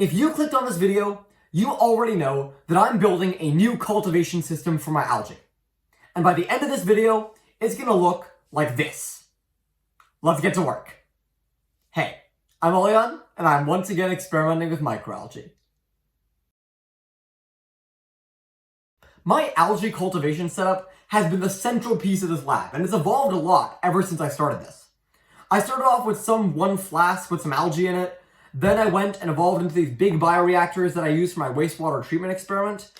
If you clicked on this video, you already know that I'm building a new cultivation system for my algae. And by the end of this video, it's gonna look like this. Let's get to work. Hey, I'm Olian, and I'm once again experimenting with microalgae. My algae cultivation setup has been the central piece of this lab, and it's evolved a lot ever since I started this. I started off with one flask with some algae in it. Then I went and evolved into these big bioreactors that I use for my wastewater treatment experiment.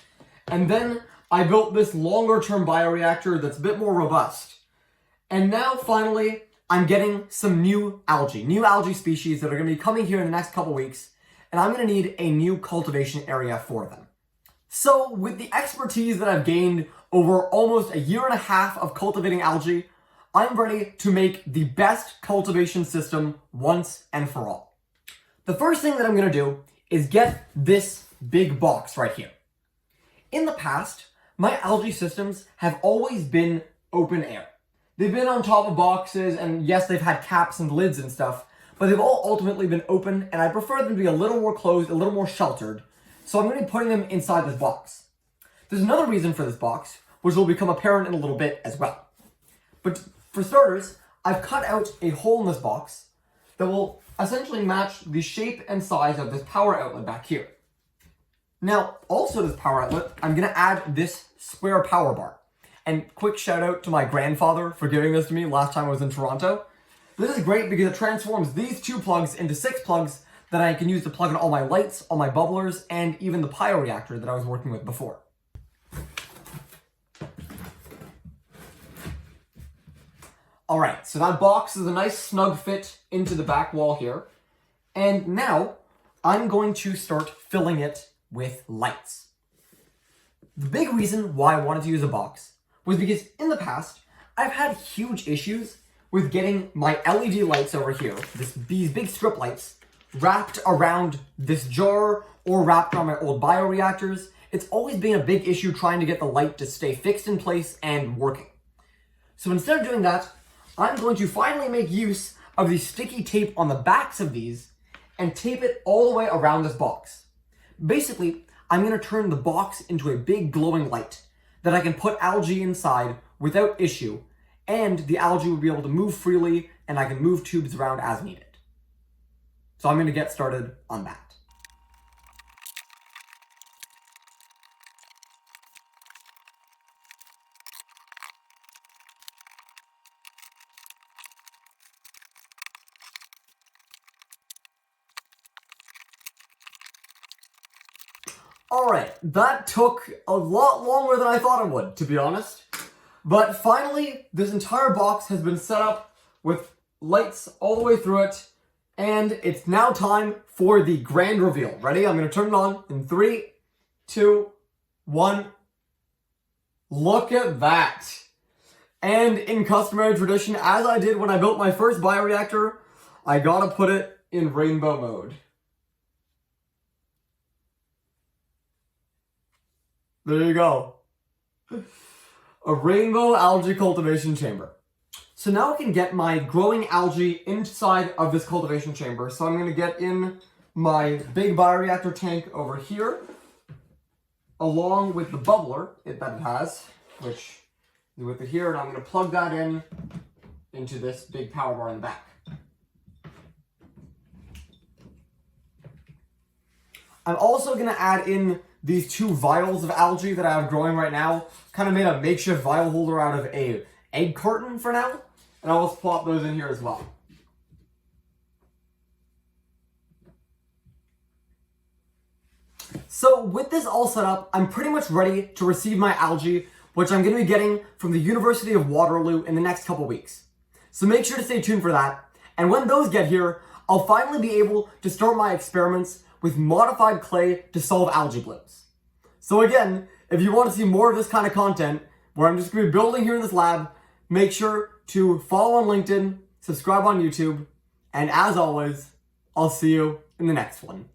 And then I built this longer-term bioreactor that's a bit more robust. And now, finally, I'm getting some new algae species that are going to be coming here in the next couple weeks. And I'm going to need a new cultivation area for them. So, with the expertise that I've gained over almost a year and a half of cultivating algae, I'm ready to make the best cultivation system once and for all. The first thing that I'm going to do is get this big box right here. In the past, my algae systems have always been open air. They've been on top of boxes, and yes, they've had caps and lids and stuff, but they've all ultimately been open, and I prefer them to be a little more closed, a little more sheltered, so I'm going to be putting them inside this box. There's another reason for this box, which will become apparent in a little bit as well. But for starters, I've cut out a hole in this box that will essentially match the shape and size of this power outlet back here. Now, also to this power outlet, I'm going to add this square power bar. And quick shout out to my grandfather for giving this to me last time I was in Toronto. This is great because it transforms these 2 plugs into 6 plugs that I can use to plug in all my lights, all my bubblers, and even the Pioreactor that I was working with before. Alright, so that box is a nice snug fit into the back wall here. And now, I'm going to start filling it with lights. The big reason why I wanted to use a box was because in the past, I've had huge issues with getting my LED lights over here, these big strip lights, wrapped around this jar or wrapped around my old bioreactors. It's always been a big issue trying to get the light to stay fixed in place and working. So instead of doing that, I'm going to finally make use of the sticky tape on the backs of these and tape it all the way around this box. Basically, I'm going to turn the box into a big glowing light that I can put algae inside without issue, and the algae will be able to move freely and I can move tubes around as needed. So I'm going to get started on that. Alright, that took a lot longer than I thought it would, to be honest. But finally, this entire box has been set up with lights all the way through it, and it's now time for the grand reveal. Ready? I'm going to turn it on in 3, 2, 1. Look at that! And in customary tradition, as I did when I built my first bioreactor, I gotta put it in rainbow mode. There you go. A rainbow algae cultivation chamber. So now I can get my growing algae inside of this cultivation chamber. So I'm going to get in my big bioreactor tank over here, along with the bubbler that it has, which is with it here, and I'm going to plug that in into this big power bar in the back. I'm also going to add in these 2 vials of algae that I have growing right now. Kind of made a makeshift vial holder out of a egg carton for now. And I'll just plop those in here as well. So with this all set up, I'm pretty much ready to receive my algae, which I'm going to be getting from the University of Waterloo in the next couple weeks. So make sure to stay tuned for that. And when those get here, I'll finally be able to start my experiments with modified clay to solve algae blooms. So again, if you want to see more of this kind of content, where I'm just going to be building here in this lab, make sure to follow on LinkedIn, subscribe on YouTube, and as always, I'll see you in the next one.